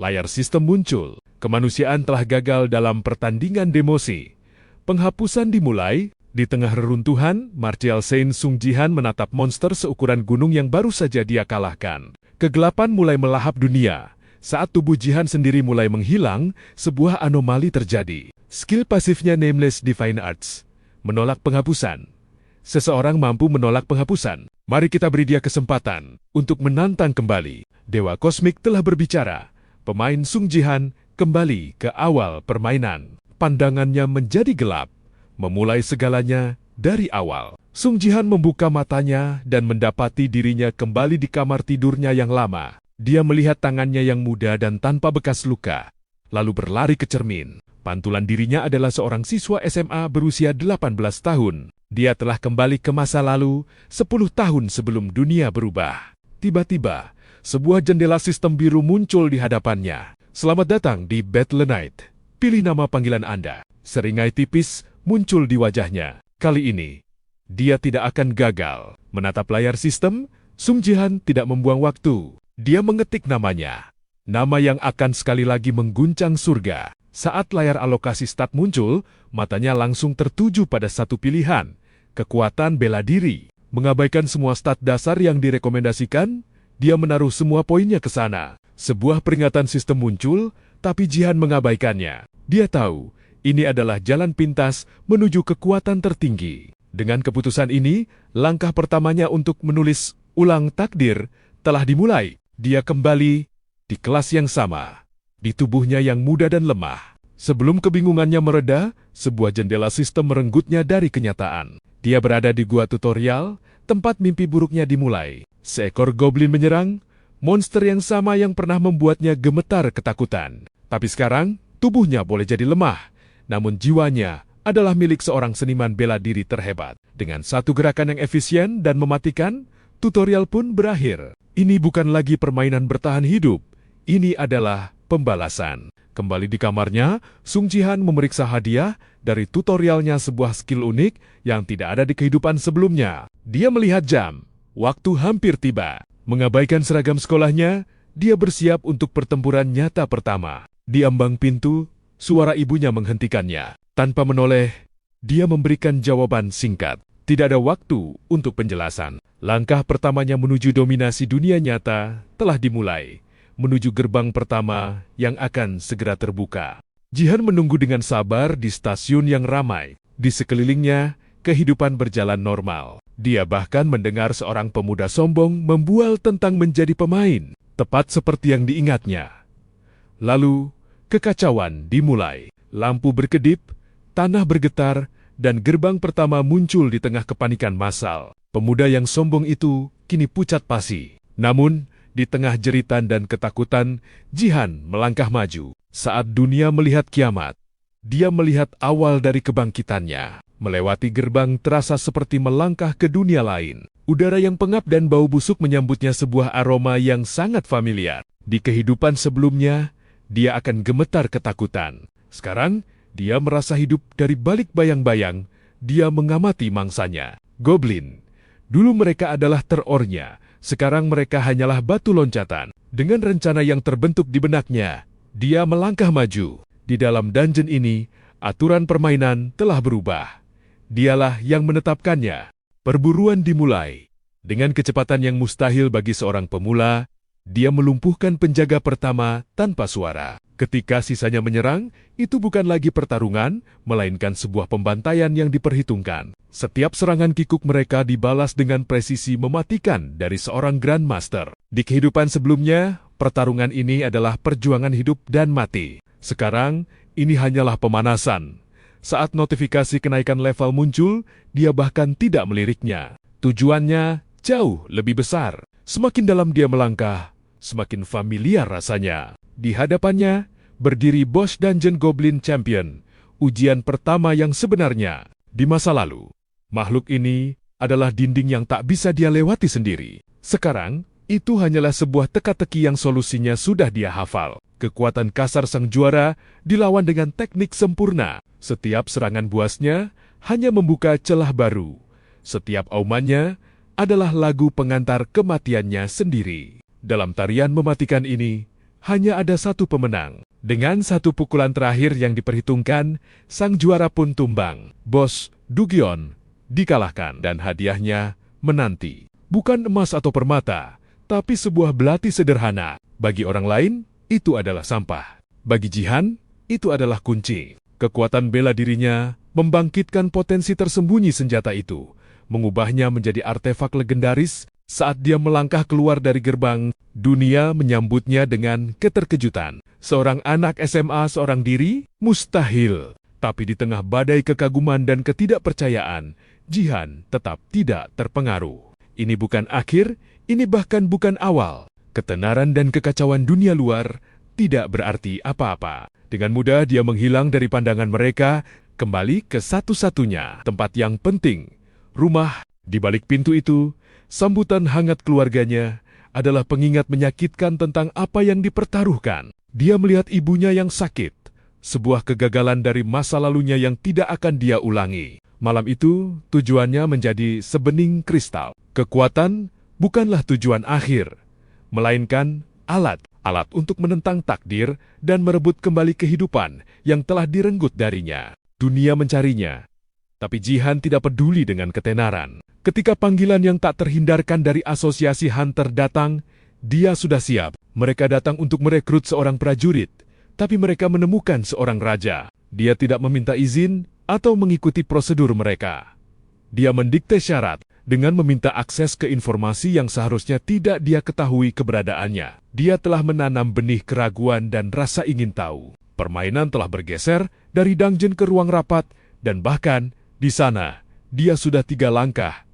Layar sistem muncul. Kemanusiaan telah gagal dalam pertandingan demosi. Penghapusan dimulai. Di tengah reruntuhan, Martial Saint Sung Jihan menatap monster seukuran gunung yang baru saja dia kalahkan. Kegelapan mulai melahap dunia. Saat tubuh Jihan sendiri mulai menghilang, sebuah anomali terjadi. Skill pasifnya Nameless Divine Arts menolak penghapusan. Seseorang mampu menolak penghapusan. Mari kita beri dia kesempatan untuk menantang kembali. Dewa Kosmik telah berbicara. Pemain Sung Jihan kembali ke awal permainan. Pandangannya menjadi gelap. Memulai segalanya dari awal. Sung Jihan membuka matanya dan mendapati dirinya kembali di kamar tidurnya yang lama. Dia melihat tangannya yang muda dan tanpa bekas luka. Lalu berlari ke cermin. Pantulan dirinya adalah seorang siswa SMA berusia 18 tahun. Dia telah kembali ke masa lalu 10 tahun sebelum dunia berubah. Tiba-tiba, sebuah jendela sistem biru muncul di hadapannya. Selamat datang di Battle Knight. Pilih nama panggilan Anda. Seringai tipis muncul di wajahnya. Kali ini, dia tidak akan gagal. Menatap layar sistem, Sung Jihan tidak membuang waktu. Dia mengetik namanya. Nama yang akan sekali lagi mengguncang surga. Saat layar alokasi stat muncul, matanya langsung tertuju pada satu pilihan. Kekuatan bela diri. Mengabaikan semua stat dasar yang direkomendasikan, dia menaruh semua poinnya ke sana. Sebuah peringatan sistem muncul, tapi Jihan mengabaikannya. Dia tahu, ini adalah jalan pintas menuju kekuatan tertinggi. Dengan keputusan ini, langkah pertamanya untuk menulis ulang takdir telah dimulai. Dia kembali di kelas yang sama, di tubuhnya yang muda dan lemah. Sebelum kebingungannya mereda, sebuah jendela sistem merenggutnya dari kenyataan. Dia berada di gua tutorial, tempat mimpi buruknya dimulai. Seekor goblin menyerang, monster yang sama yang pernah membuatnya gemetar ketakutan. Tapi sekarang, tubuhnya boleh jadi lemah. Namun jiwanya adalah milik seorang seniman bela diri terhebat. Dengan satu gerakan yang efisien dan mematikan, tutorial pun berakhir. Ini bukan lagi permainan bertahan hidup. Ini adalah pembalasan. Kembali di kamarnya, Sung Jihan memeriksa hadiah dari tutorialnya, sebuah skill unik yang tidak ada di kehidupan sebelumnya. Dia melihat jam. Waktu hampir tiba. Mengabaikan seragam sekolahnya, dia bersiap untuk pertempuran nyata pertama. Di ambang pintu, suara ibunya menghentikannya. Tanpa menoleh, dia memberikan jawaban singkat. Tidak ada waktu untuk penjelasan. Langkah pertamanya menuju dominasi dunia nyata telah dimulai. Menuju gerbang pertama yang akan segera terbuka. Jihan menunggu dengan sabar di stasiun yang ramai. Di sekelilingnya, kehidupan berjalan normal. Dia bahkan mendengar seorang pemuda sombong membual tentang menjadi pemain. Tepat seperti yang diingatnya. Lalu, kekacauan dimulai. Lampu berkedip, tanah bergetar, dan gerbang pertama muncul di tengah kepanikan massal. Pemuda yang sombong itu kini pucat pasi. Namun, di tengah jeritan dan ketakutan, Jihan melangkah maju. Saat dunia melihat kiamat, dia melihat awal dari kebangkitannya. Melewati gerbang terasa seperti melangkah ke dunia lain. Udara yang pengap dan bau busuk menyambutnya sebuah aroma yang sangat familiar. Di kehidupan sebelumnya, dia akan gemetar ketakutan. Sekarang, dia merasa hidup dari balik bayang-bayang. Dia mengamati mangsanya. Goblin. Dulu mereka adalah terornya. Sekarang mereka hanyalah batu loncatan. Dengan rencana yang terbentuk di benaknya, dia melangkah maju. Di dalam dungeon ini, aturan permainan telah berubah. Dialah yang menetapkannya. Perburuan dimulai. Dengan kecepatan yang mustahil bagi seorang pemula, dia melumpuhkan penjaga pertama tanpa suara. Ketika sisanya menyerang, itu bukan lagi pertarungan, melainkan sebuah pembantaian yang diperhitungkan. Setiap serangan kikuk mereka dibalas dengan presisi mematikan dari seorang Grandmaster. Di kehidupan sebelumnya, pertarungan ini adalah perjuangan hidup dan mati. Sekarang, ini hanyalah pemanasan. Saat notifikasi kenaikan level muncul, dia bahkan tidak meliriknya. Tujuannya jauh lebih besar. Semakin dalam dia melangkah, semakin familiar rasanya. Di hadapannya, berdiri bos Dungeon Goblin Champion, ujian pertama yang sebenarnya. Di masa lalu, makhluk ini adalah dinding yang tak bisa dia lewati sendiri. Sekarang, itu hanyalah sebuah teka-teki yang solusinya sudah dia hafal. Kekuatan kasar sang juara dilawan dengan teknik sempurna. Setiap serangan buasnya hanya membuka celah baru. Setiap aumannya adalah lagu pengantar kematiannya sendiri. Dalam tarian mematikan ini, hanya ada satu pemenang. Dengan satu pukulan terakhir yang diperhitungkan, sang juara pun tumbang. Bos Dugyeon dikalahkan dan hadiahnya menanti. Bukan emas atau permata, tapi sebuah belati sederhana. Bagi orang lain, itu adalah sampah. Bagi Jihan, itu adalah kunci. Kekuatan bela dirinya membangkitkan potensi tersembunyi senjata itu, mengubahnya menjadi artefak legendaris. Saat dia melangkah keluar dari gerbang, dunia menyambutnya dengan keterkejutan. Seorang anak SMA seorang diri? Mustahil. Tapi di tengah badai kekaguman dan ketidakpercayaan, Jihan tetap tidak terpengaruh. Ini bukan akhir, ini bahkan bukan awal. Ketenaran dan kekacauan dunia luar tidak berarti apa-apa. Dengan mudah dia menghilang dari pandangan mereka, kembali ke satu-satunya tempat yang penting, rumah. Di balik pintu itu, sambutan hangat keluarganya adalah pengingat menyakitkan tentang apa yang dipertaruhkan. Dia melihat ibunya yang sakit, sebuah kegagalan dari masa lalunya yang tidak akan dia ulangi. Malam itu, tujuannya menjadi sebening kristal. Kekuatan bukanlah tujuan akhir, melainkan alat untuk menentang takdir dan merebut kembali kehidupan yang telah direnggut darinya. Dunia mencarinya, tapi Jihan tidak peduli dengan ketenaran. Ketika panggilan yang tak terhindarkan dari asosiasi Hunter datang, dia sudah siap. Mereka datang untuk merekrut seorang prajurit, tapi mereka menemukan seorang raja. Dia tidak meminta izin atau mengikuti prosedur mereka. Dia mendikte syarat dengan meminta akses ke informasi yang seharusnya tidak dia ketahui keberadaannya. Dia telah menanam benih keraguan dan rasa ingin tahu. Permainan telah bergeser dari dungeon ke ruang rapat, dan bahkan di sana dia sudah 3 langkah.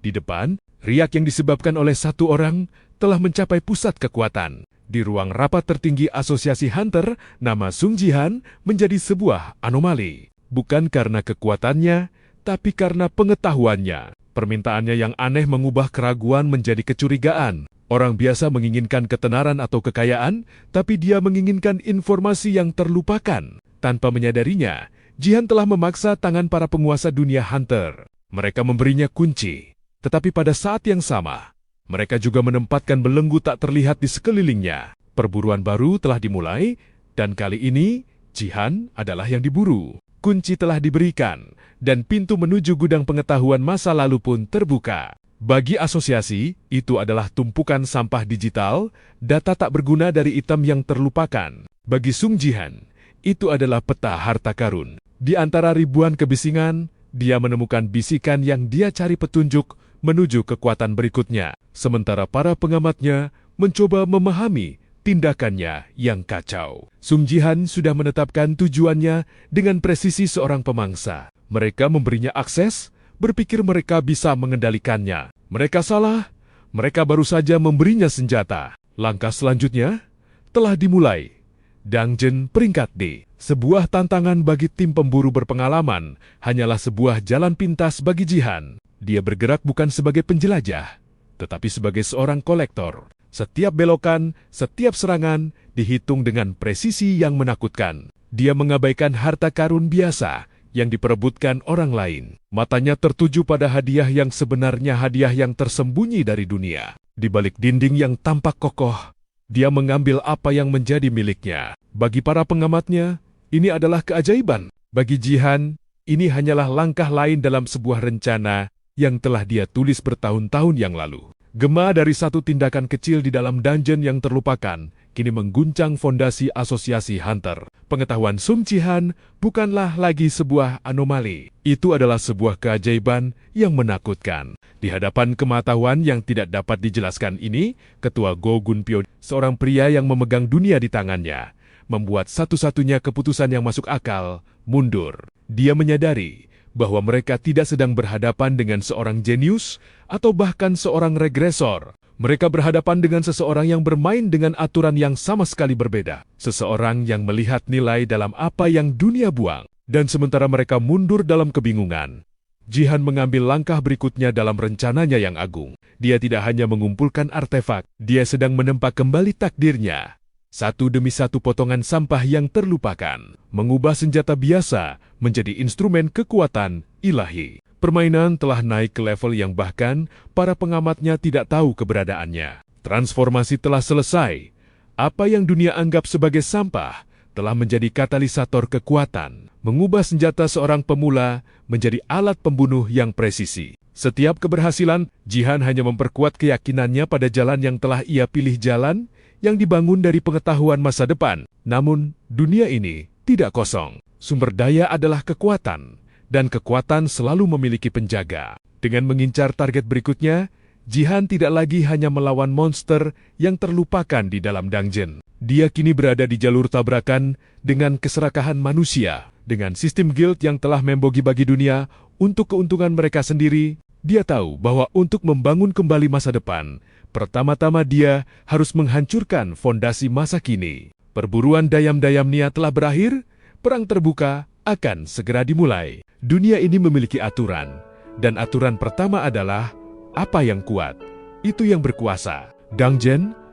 Di depan, riak yang disebabkan oleh satu orang telah mencapai pusat kekuatan. Di ruang rapat tertinggi Asosiasi Hunter, nama Sung Jihan menjadi sebuah anomali. Bukan karena kekuatannya, tapi karena pengetahuannya. Permintaannya yang aneh mengubah keraguan menjadi kecurigaan. Orang biasa menginginkan ketenaran atau kekayaan, tapi dia menginginkan informasi yang terlupakan. Tanpa menyadarinya, Jihan telah memaksa tangan para penguasa dunia Hunter. Mereka memberinya kunci. Tetapi pada saat yang sama, mereka juga menempatkan belenggu tak terlihat di sekelilingnya. Perburuan baru telah dimulai, dan kali ini Jihan adalah yang diburu. Kunci telah diberikan, dan pintu menuju gudang pengetahuan masa lalu pun terbuka. Bagi asosiasi, itu adalah tumpukan sampah digital, data tak berguna dari item yang terlupakan. Bagi Sung Jihan, itu adalah peta harta karun. Di antara ribuan kebisingan, dia menemukan bisikan yang dia cari petunjuk menuju kekuatan berikutnya, sementara para pengamatnya mencoba memahami tindakannya yang kacau. Sung Jihan sudah menetapkan tujuannya dengan presisi seorang pemangsa. Mereka memberinya akses, berpikir mereka bisa mengendalikannya. Mereka salah, mereka baru saja memberinya senjata. Langkah selanjutnya telah dimulai. Dungeon peringkat D. Sebuah tantangan bagi tim pemburu berpengalaman, hanyalah sebuah jalan pintas bagi Jihan. Dia bergerak bukan sebagai penjelajah, tetapi sebagai seorang kolektor. Setiap belokan, setiap serangan dihitung dengan presisi yang menakutkan. Dia mengabaikan harta karun biasa yang diperebutkan orang lain. Matanya tertuju pada hadiah yang sebenarnya hadiah yang tersembunyi dari dunia. Di balik dinding yang tampak kokoh, dia mengambil apa yang menjadi miliknya. Bagi para pengamatnya, ini adalah keajaiban. Bagi Jihan, ini hanyalah langkah lain dalam sebuah rencana yang telah dia tulis bertahun-tahun yang lalu. Gema dari satu tindakan kecil di dalam dungeon yang terlupakan, kini mengguncang fondasi Asosiasi Hunter. Pengetahuan Sung Jihan bukanlah lagi sebuah anomali. Itu adalah sebuah keajaiban yang menakutkan. Di hadapan kematahuan yang tidak dapat dijelaskan ini, Ketua Go Gunpyo, seorang pria yang memegang dunia di tangannya, membuat satu-satunya keputusan yang masuk akal, mundur. Dia menyadari bahwa mereka tidak sedang berhadapan dengan seorang jenius atau bahkan seorang regresor. Mereka berhadapan dengan seseorang yang bermain dengan aturan yang sama sekali berbeda. Seseorang yang melihat nilai dalam apa yang dunia buang. Dan sementara mereka mundur dalam kebingungan, Jihan mengambil langkah berikutnya dalam rencananya yang agung. Dia tidak hanya mengumpulkan artefak, dia sedang menempa kembali takdirnya. Satu demi satu potongan sampah yang terlupakan, mengubah senjata biasa menjadi instrumen kekuatan ilahi. Permainan telah naik ke level yang bahkan para pengamatnya tidak tahu keberadaannya. Transformasi telah selesai. Apa yang dunia anggap sebagai sampah telah menjadi katalisator kekuatan, mengubah senjata seorang pemula menjadi alat pembunuh yang presisi. Setiap keberhasilan, Jihan hanya memperkuat keyakinannya pada jalan yang telah ia pilih, jalan yang dibangun dari pengetahuan masa depan. Namun, dunia ini tidak kosong. Sumber daya adalah kekuatan, dan kekuatan selalu memiliki penjaga. Dengan mengincar target berikutnya, Jihan tidak lagi hanya melawan monster yang terlupakan di dalam dungeon. Dia kini berada di jalur tabrakan dengan keserakahan manusia. Dengan sistem guild yang telah membagi-bagi dunia untuk keuntungan mereka sendiri, dia tahu bahwa untuk membangun kembali masa depan, pertama-tama dia harus menghancurkan fondasi masa kini. Perburuan dayam-dayam Nia telah berakhir, perang terbuka akan segera dimulai. Dunia ini memiliki aturan, dan aturan pertama adalah apa yang kuat, itu yang berkuasa. Dungeon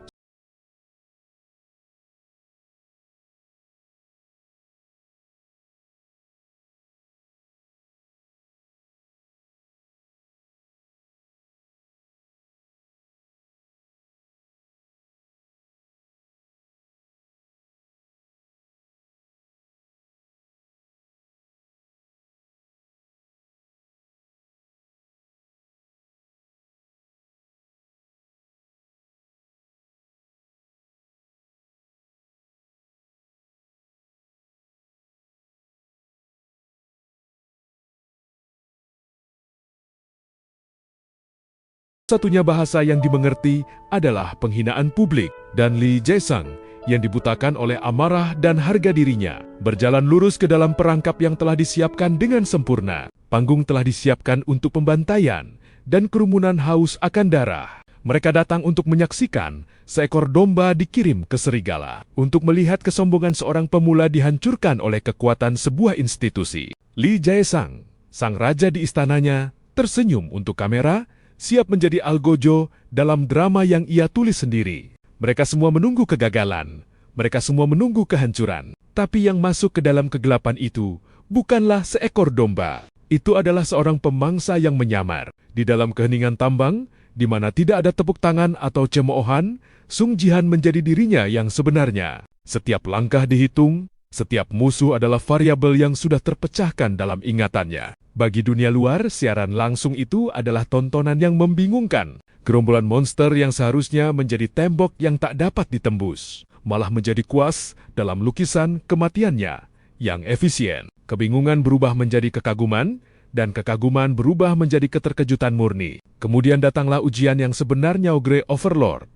satunya bahasa yang dimengerti adalah penghinaan publik, dan Li Jae-sang yang dibutakan oleh amarah dan harga dirinya berjalan lurus ke dalam perangkap yang telah disiapkan dengan sempurna. Panggung telah disiapkan untuk pembantaian, dan kerumunan haus akan darah. Mereka datang untuk menyaksikan seekor domba dikirim ke serigala, untuk melihat kesombongan seorang pemula dihancurkan oleh kekuatan sebuah institusi. Li Jae-sang, sang raja di istananya, tersenyum untuk kamera, siap menjadi algojo dalam drama yang ia tulis sendiri. Mereka semua menunggu kegagalan, mereka semua menunggu kehancuran. Tapi yang masuk ke dalam kegelapan itu bukanlah seekor domba. Itu adalah seorang pemangsa yang menyamar. Di dalam keheningan tambang, di mana tidak ada tepuk tangan atau cemoohan, Sung Jihan menjadi dirinya yang sebenarnya. Setiap langkah dihitung, setiap musuh adalah variabel yang sudah terpecahkan dalam ingatannya. Bagi dunia luar, siaran langsung itu adalah tontonan yang membingungkan. Gerombolan monster yang seharusnya menjadi tembok yang tak dapat ditembus, malah menjadi kuas dalam lukisan kematiannya yang efisien. Kebingungan berubah menjadi kekaguman, dan kekaguman berubah menjadi keterkejutan murni. Kemudian datanglah ujian yang sebenarnya, Ogre Overlord,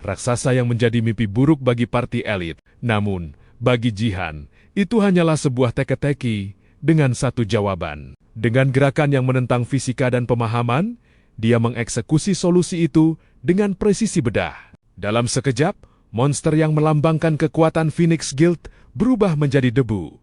raksasa yang menjadi mimpi buruk bagi parti elit. Namun, bagi Jihan, itu hanyalah sebuah teka-teki dengan satu jawaban. Dengan gerakan yang menentang fisika dan pemahaman, dia mengeksekusi solusi itu dengan presisi bedah. Dalam sekejap, monster yang melambangkan kekuatan Phoenix Guild berubah menjadi debu.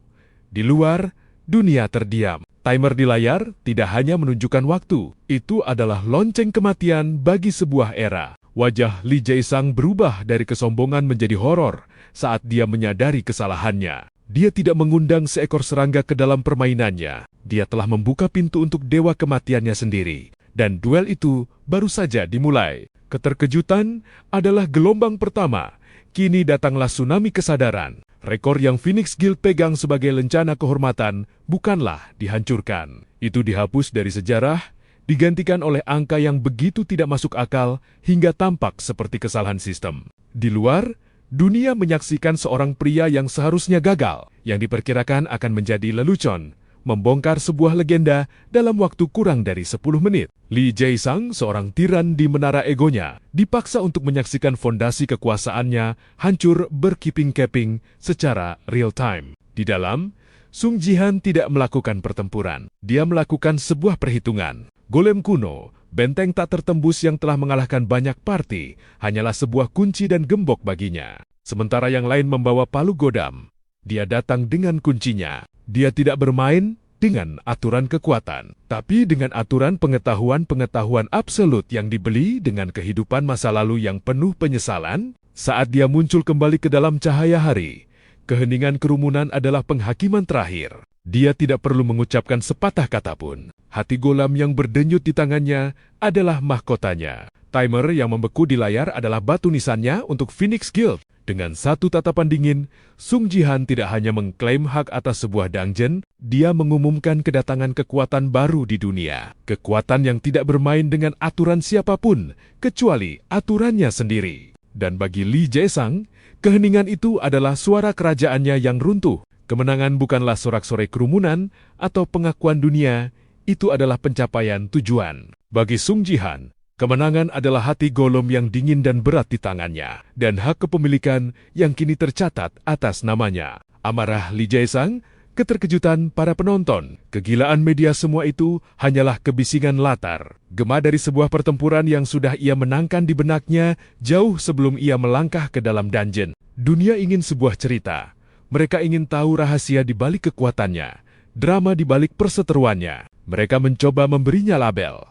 Di luar, dunia terdiam. Timer di layar tidak hanya menunjukkan waktu, itu adalah lonceng kematian bagi sebuah era. Wajah Li Jae-sang berubah dari kesombongan menjadi horor saat dia menyadari kesalahannya. Dia tidak mengundang seekor serangga ke dalam permainannya. Dia telah membuka pintu untuk dewa kematiannya sendiri. Dan duel itu baru saja dimulai. Keterkejutan adalah gelombang pertama. Kini datanglah tsunami kesadaran. Rekor yang Phoenix Guild pegang sebagai lencana kehormatan bukanlah dihancurkan. Itu dihapus dari sejarah, digantikan oleh angka yang begitu tidak masuk akal hingga tampak seperti kesalahan sistem. Di luar, dunia menyaksikan seorang pria yang seharusnya gagal, yang diperkirakan akan menjadi lelucon, membongkar sebuah legenda dalam waktu kurang dari 10 menit. Li Jae-sang, seorang tiran di menara egonya, dipaksa untuk menyaksikan fondasi kekuasaannya hancur berkeping-keping secara real-time. Di dalam, Sung Jihan tidak melakukan pertempuran. Dia melakukan sebuah perhitungan. Golem kuno, benteng tak tertembus yang telah mengalahkan banyak parti, hanyalah sebuah kunci dan gembok baginya. Sementara yang lain membawa palu godam. Dia datang dengan kuncinya. Dia tidak bermain dengan aturan kekuatan, tapi dengan aturan pengetahuan-pengetahuan absolut yang dibeli dengan kehidupan masa lalu yang penuh penyesalan. Saat dia muncul kembali ke dalam cahaya hari, keheningan kerumunan adalah penghakiman terakhir. Dia tidak perlu mengucapkan sepatah kata pun. Hati Golem yang berdenyut di tangannya adalah mahkotanya. Timer yang membeku di layar adalah batu nisannya untuk Phoenix Guild. Dengan satu tatapan dingin, Sung Jihan tidak hanya mengklaim hak atas sebuah dungeon, dia mengumumkan kedatangan kekuatan baru di dunia. Kekuatan yang tidak bermain dengan aturan siapapun, kecuali aturannya sendiri. Dan bagi Lee Jae-sang, keheningan itu adalah suara kerajaannya yang runtuh. Kemenangan bukanlah sorak-sorai kerumunan atau pengakuan dunia, itu adalah pencapaian tujuan. Bagi Sung Jihan, kemenangan adalah hati Golem yang dingin dan berat di tangannya, dan hak kepemilikan yang kini tercatat atas namanya. Amarah Lee Jae-sang, keterkejutan para penonton, kegilaan media, semua itu hanyalah kebisingan latar. Gema dari sebuah pertempuran yang sudah ia menangkan di benaknya jauh sebelum ia melangkah ke dalam dungeon. Dunia ingin sebuah cerita. Mereka ingin tahu rahasia di balik kekuatannya, drama di balik perseteruannya. Mereka mencoba memberinya label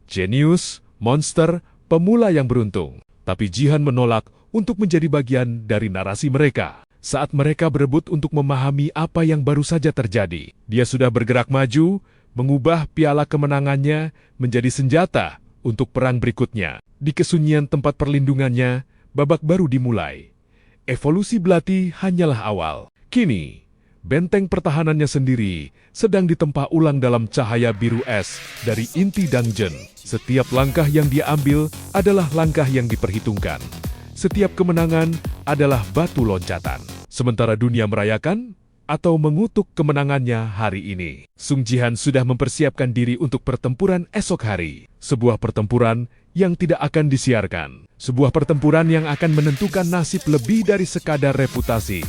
jenius, monster, pemula yang beruntung. Tapi Jihan menolak untuk menjadi bagian dari narasi mereka. Saat mereka berebut untuk memahami apa yang baru saja terjadi, dia sudah bergerak maju, mengubah piala kemenangannya menjadi senjata untuk perang berikutnya. Di kesunyian tempat perlindungannya, babak baru dimulai. Evolusi Belati hanyalah awal. Kini, benteng pertahanannya sendiri sedang ditempa ulang dalam cahaya biru es dari inti dungeon. Setiap langkah yang dia ambil adalah langkah yang diperhitungkan. Setiap kemenangan adalah batu loncatan. Sementara dunia merayakan atau mengutuk kemenangannya hari ini, Sung Jihan sudah mempersiapkan diri untuk pertempuran esok hari. Sebuah pertempuran yang tidak akan disiarkan. Sebuah pertempuran yang akan menentukan nasib lebih dari sekadar reputasi.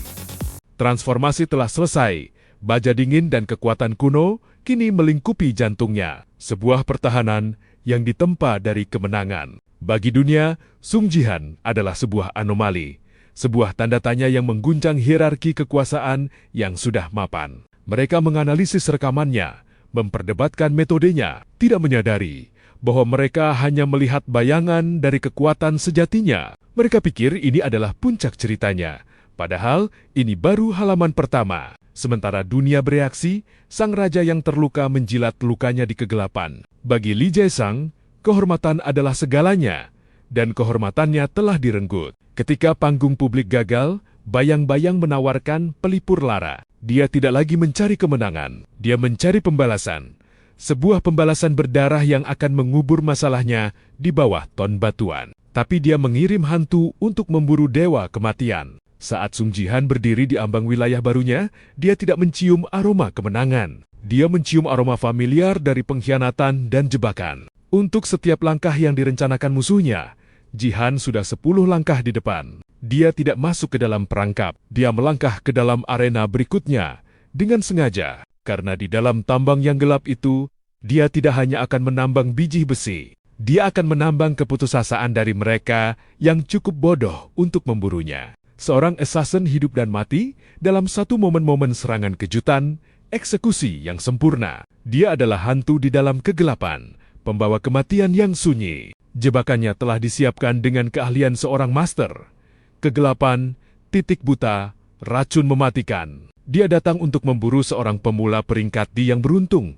Transformasi telah selesai. Baja dingin dan kekuatan kuno kini melingkupi jantungnya. Sebuah pertahanan yang ditempa dari kemenangan. Bagi dunia, Sung Jihan adalah sebuah anomali. Sebuah tanda tanya yang mengguncang hierarki kekuasaan yang sudah mapan. Mereka menganalisis rekamannya, memperdebatkan metodenya, tidak menyadari bahwa mereka hanya melihat bayangan dari kekuatan sejatinya. Mereka pikir ini adalah puncak ceritanya, padahal ini baru halaman pertama. Sementara dunia bereaksi, sang raja yang terluka menjilat lukanya di kegelapan. Bagi Lee Jae-sang, kehormatan adalah segalanya, dan kehormatannya telah direnggut. Ketika panggung publik gagal, bayang-bayang menawarkan pelipur lara. Dia tidak lagi mencari kemenangan, dia mencari pembalasan. Sebuah pembalasan berdarah yang akan mengubur masalahnya di bawah ton batuan. Tapi dia mengirim hantu untuk memburu dewa kematian. Saat Sung Jihan berdiri di ambang wilayah barunya, dia tidak mencium aroma kemenangan. Dia mencium aroma familiar dari pengkhianatan dan jebakan. Untuk setiap langkah yang direncanakan musuhnya, Jihan sudah 10 langkah di depan. Dia tidak masuk ke dalam perangkap. Dia melangkah ke dalam arena berikutnya dengan sengaja. Karena di dalam tambang yang gelap itu, dia tidak hanya akan menambang biji besi. Dia akan menambang keputusasaan dari mereka yang cukup bodoh untuk memburunya. Seorang assassin hidup dan mati dalam satu momen-momen serangan kejutan, eksekusi yang sempurna. Dia adalah hantu di dalam kegelapan, pembawa kematian yang sunyi. Jebakannya telah disiapkan dengan keahlian seorang master. Kegelapan, titik buta, racun mematikan. Dia datang untuk memburu seorang pemula peringkat D yang beruntung.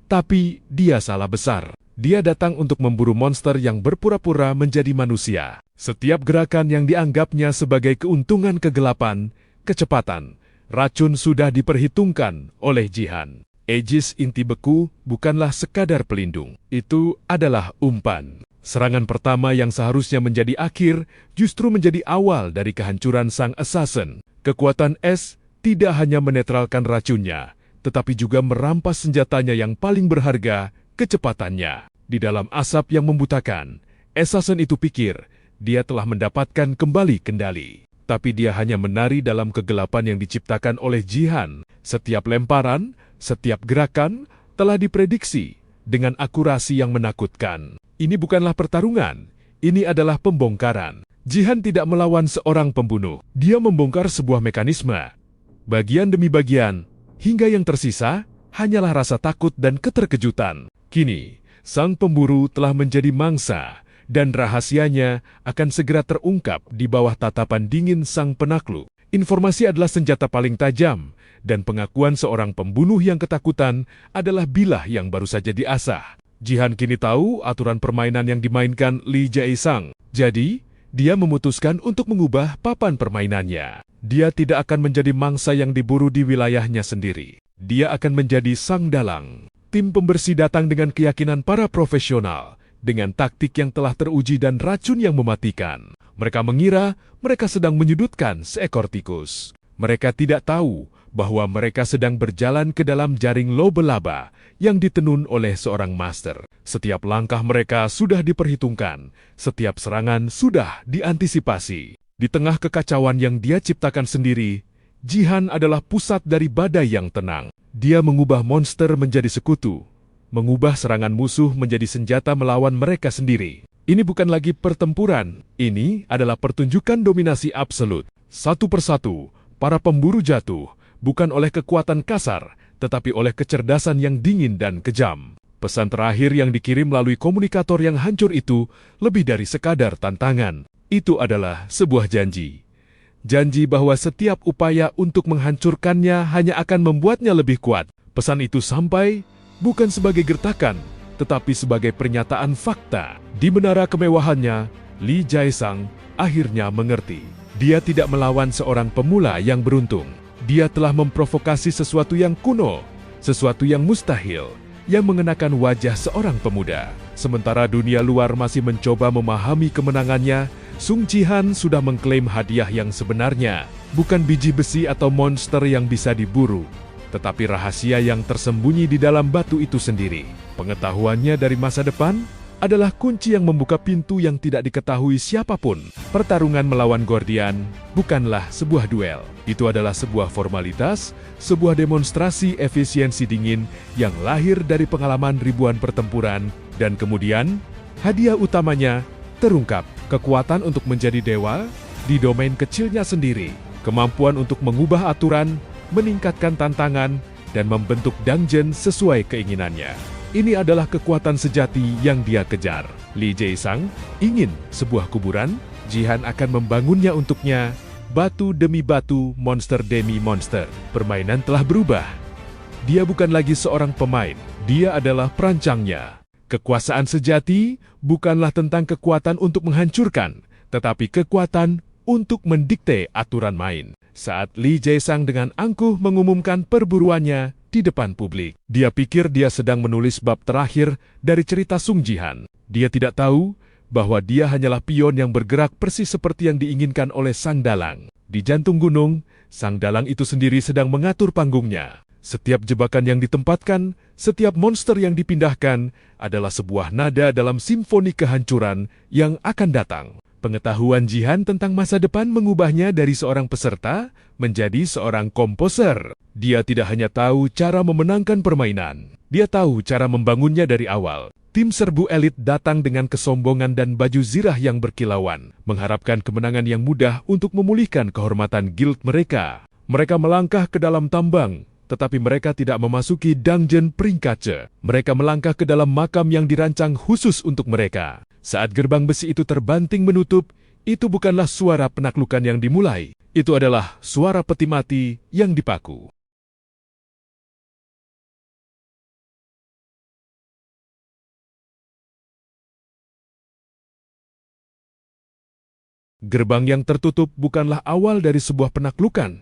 Tapi dia salah besar. Dia datang untuk memburu monster yang berpura-pura menjadi manusia. Setiap gerakan yang dianggapnya sebagai keuntungan kegelapan, kecepatan, racun sudah diperhitungkan oleh Jihan. Aegis inti beku bukanlah sekadar pelindung. Itu adalah umpan. Serangan pertama yang seharusnya menjadi akhir, justru menjadi awal dari kehancuran sang assassin. Kekuatan es tidak hanya menetralkan racunnya, tetapi juga merampas senjatanya yang paling berharga, kecepatannya. Di dalam asap yang membutakan, assassin itu pikir dia telah mendapatkan kembali kendali. Tapi dia hanya menari dalam kegelapan yang diciptakan oleh Jihan. Setiap lemparan, setiap gerakan telah diprediksi dengan akurasi yang menakutkan. Ini bukanlah pertarungan, ini adalah pembongkaran. Jihan tidak melawan seorang pembunuh. Dia membongkar sebuah mekanisme. Bagian demi bagian, hingga yang tersisa hanyalah rasa takut dan keterkejutan. Kini, sang pemburu telah menjadi mangsa, dan rahasianya akan segera terungkap di bawah tatapan dingin sang penakluk. Informasi adalah senjata paling tajam, dan pengakuan seorang pembunuh yang ketakutan adalah bilah yang baru saja diasah. Jihan kini tahu aturan permainan yang dimainkan Lee Jae-sang. Jadi, dia memutuskan untuk mengubah papan permainannya. Dia tidak akan menjadi mangsa yang diburu di wilayahnya sendiri. Dia akan menjadi sang dalang. Tim pembersih datang dengan keyakinan para profesional, dengan taktik yang telah teruji dan racun yang mematikan. Mereka mengira mereka sedang menyudutkan seekor tikus. Mereka tidak tahu bahwa mereka sedang berjalan ke dalam jaring laba-laba yang ditenun oleh seorang master. Setiap langkah mereka sudah diperhitungkan, setiap serangan sudah diantisipasi. Di tengah kekacauan yang dia ciptakan sendiri, Jihan adalah pusat dari badai yang tenang. Dia mengubah monster menjadi sekutu, mengubah serangan musuh menjadi senjata melawan mereka sendiri. Ini bukan lagi pertempuran, ini adalah pertunjukan dominasi absolut. Satu persatu, para pemburu jatuh, bukan oleh kekuatan kasar, tetapi oleh kecerdasan yang dingin dan kejam. Pesan terakhir yang dikirim melalui komunikator yang hancur itu lebih dari sekadar tantangan. Itu adalah sebuah janji. Janji bahwa setiap upaya untuk menghancurkannya hanya akan membuatnya lebih kuat. Pesan itu sampai bukan sebagai gertakan, tetapi sebagai pernyataan fakta. Di menara kemewahannya, Lee Jae-sang akhirnya mengerti. Dia tidak melawan seorang pemula yang beruntung. Dia telah memprovokasi sesuatu yang kuno, sesuatu yang mustahil, yang mengenakan wajah seorang pemuda. Sementara dunia luar masih mencoba memahami kemenangannya, Sung Jihan sudah mengklaim hadiah yang sebenarnya. Bukan biji besi atau monster yang bisa diburu, tetapi rahasia yang tersembunyi di dalam batu itu sendiri. Pengetahuannya dari masa depan adalah kunci yang membuka pintu yang tidak diketahui siapapun. Pertarungan melawan Gordian bukanlah sebuah duel. Itu adalah sebuah formalitas, sebuah demonstrasi efisiensi dingin yang lahir dari pengalaman ribuan pertempuran, dan kemudian hadiah utamanya terungkap. Kekuatan untuk menjadi dewa di domain kecilnya sendiri, kemampuan untuk mengubah aturan, meningkatkan tantangan, dan membentuk dungeon sesuai keinginannya. Ini adalah kekuatan sejati yang dia kejar. Lee Jae-sang ingin sebuah kuburan, Jihan akan membangunnya untuknya, batu demi batu, monster demi monster. Permainan telah berubah. Dia bukan lagi seorang pemain, dia adalah perancangnya. Kekuasaan sejati bukanlah tentang kekuatan untuk menghancurkan, tetapi kekuatan untuk mendikte aturan main. Saat Lee Jae-sang dengan angkuh mengumumkan perburuannya di depan publik, dia pikir dia sedang menulis bab terakhir dari cerita Sung Jihan. Dia tidak tahu bahwa dia hanyalah pion yang bergerak persis seperti yang diinginkan oleh sang dalang. Di jantung gunung, sang dalang itu sendiri sedang mengatur panggungnya. Setiap jebakan yang ditempatkan, setiap monster yang dipindahkan adalah sebuah nada dalam simfoni kehancuran yang akan datang. Pengetahuan Jihan tentang masa depan mengubahnya dari seorang peserta menjadi seorang komposer. Dia tidak hanya tahu cara memenangkan permainan, dia tahu cara membangunnya dari awal. Tim serbu elit datang dengan kesombongan dan baju zirah yang berkilauan, mengharapkan kemenangan yang mudah untuk memulihkan kehormatan guild mereka. Mereka melangkah ke dalam tambang, tetapi mereka tidak memasuki dungeon peringkat C. Mereka melangkah ke dalam makam yang dirancang khusus untuk mereka. Saat gerbang besi itu terbanting menutup, itu bukanlah suara penaklukan yang dimulai. Itu adalah suara peti mati yang dipaku. Gerbang yang tertutup bukanlah awal dari sebuah penaklukan,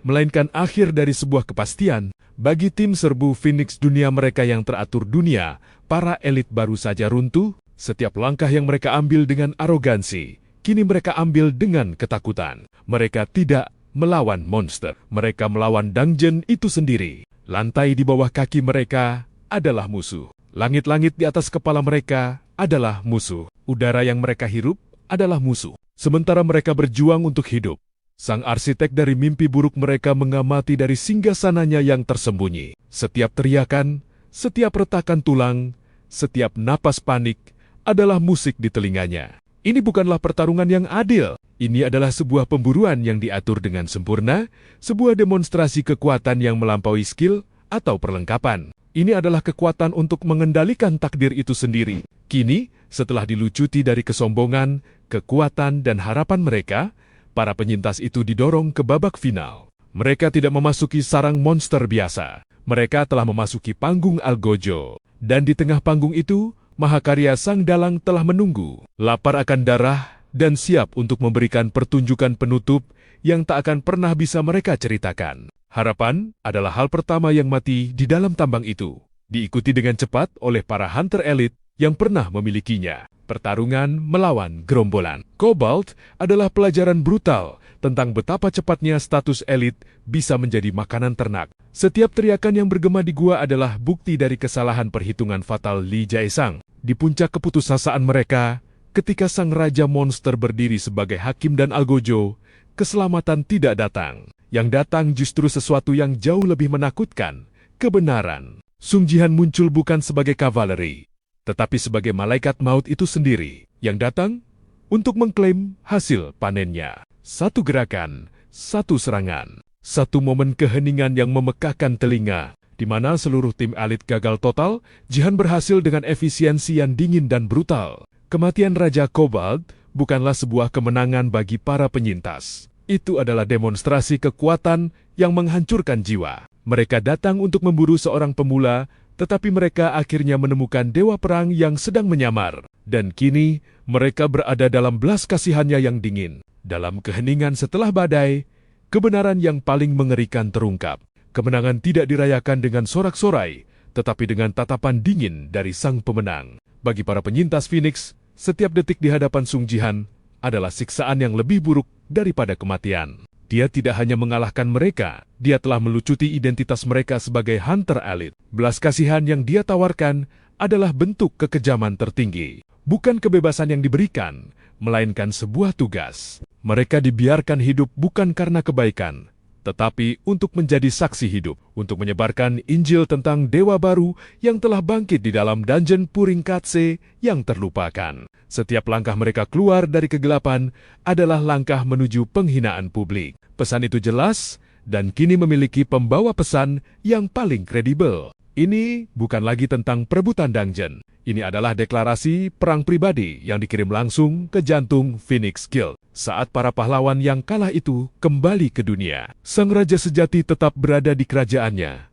melainkan akhir dari sebuah kepastian. Bagi tim serbu Phoenix, dunia mereka yang teratur dunia, para elit baru saja runtuh. Setiap langkah yang mereka ambil dengan arogansi, kini mereka ambil dengan ketakutan. Mereka tidak melawan monster, mereka melawan dungeon itu sendiri. Lantai di bawah kaki mereka adalah musuh. Langit-langit di atas kepala mereka adalah musuh. Udara yang mereka hirup adalah musuh. Sementara mereka berjuang untuk hidup, sang arsitek dari mimpi buruk mereka mengamati dari singgasananya yang tersembunyi. Setiap teriakan, setiap retakan tulang, setiap napas panik adalah musik di telinganya. Ini bukanlah pertarungan yang adil. Ini adalah sebuah pemburuan yang diatur dengan sempurna, sebuah demonstrasi kekuatan yang melampaui skill atau perlengkapan. Ini adalah kekuatan untuk mengendalikan takdir itu sendiri. Kini, setelah dilucuti dari kesombongan, kekuatan, dan harapan mereka, para penyintas itu didorong ke babak final. Mereka tidak memasuki sarang monster biasa. Mereka telah memasuki panggung Algojo. Dan di tengah panggung itu, Mahakarya Sang Dalang telah menunggu, lapar akan darah, dan siap untuk memberikan pertunjukan penutup yang tak akan pernah bisa mereka ceritakan. Harapan adalah hal pertama yang mati di dalam tambang itu, diikuti dengan cepat oleh para hunter elit yang pernah memilikinya. Pertarungan melawan gerombolan. Cobalt adalah pelajaran brutal tentang betapa cepatnya status elit bisa menjadi makanan ternak. Setiap teriakan yang bergema di gua adalah bukti dari kesalahan perhitungan fatal Li Jaesang. Di puncak keputusasaan mereka, ketika sang raja monster berdiri sebagai hakim dan algojo, keselamatan tidak datang. Yang datang justru sesuatu yang jauh lebih menakutkan, kebenaran. Sung Jihan muncul bukan sebagai kavaleri, tetapi sebagai malaikat maut itu sendiri, yang datang untuk mengklaim hasil panennya. Satu gerakan, satu serangan, satu momen keheningan yang memekakkan telinga, di mana seluruh tim elit gagal total. Jihan berhasil dengan efisiensi yang dingin dan brutal. Kematian Raja Cobalt bukanlah sebuah kemenangan bagi para penyintas. Itu adalah demonstrasi kekuatan yang menghancurkan jiwa. Mereka datang untuk memburu seorang pemula, tetapi mereka akhirnya menemukan dewa perang yang sedang menyamar. Dan kini, mereka berada dalam belas kasihannya yang dingin. Dalam keheningan setelah badai, kebenaran yang paling mengerikan terungkap. Kemenangan tidak dirayakan dengan sorak-sorai, tetapi dengan tatapan dingin dari sang pemenang. Bagi para penyintas Phoenix, setiap detik di hadapan Sung Jihan adalah siksaan yang lebih buruk daripada kematian. Dia tidak hanya mengalahkan mereka, dia telah melucuti identitas mereka sebagai hunter elit. Belas kasihan yang dia tawarkan adalah bentuk kekejaman tertinggi. Bukan kebebasan yang diberikan, melainkan sebuah tugas. Mereka dibiarkan hidup bukan karena kebaikan, tetapi untuk menjadi saksi hidup, untuk menyebarkan Injil tentang dewa baru yang telah bangkit di dalam dungeon Puring Katse yang terlupakan. Setiap langkah mereka keluar dari kegelapan adalah langkah menuju penghinaan publik. Pesan itu jelas dan kini memiliki pembawa pesan yang paling kredibel. Ini bukan lagi tentang perebutan dungeon. Ini adalah deklarasi perang pribadi yang dikirim langsung ke jantung Phoenix Guild. Saat para pahlawan yang kalah itu kembali ke dunia, sang raja sejati tetap berada di kerajaannya,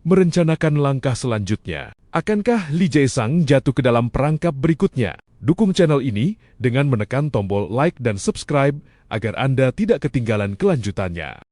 merencanakan langkah selanjutnya. Akankah Li Jaesang jatuh ke dalam perangkap berikutnya? Dukung channel ini dengan menekan tombol like dan subscribe agar Anda tidak ketinggalan kelanjutannya.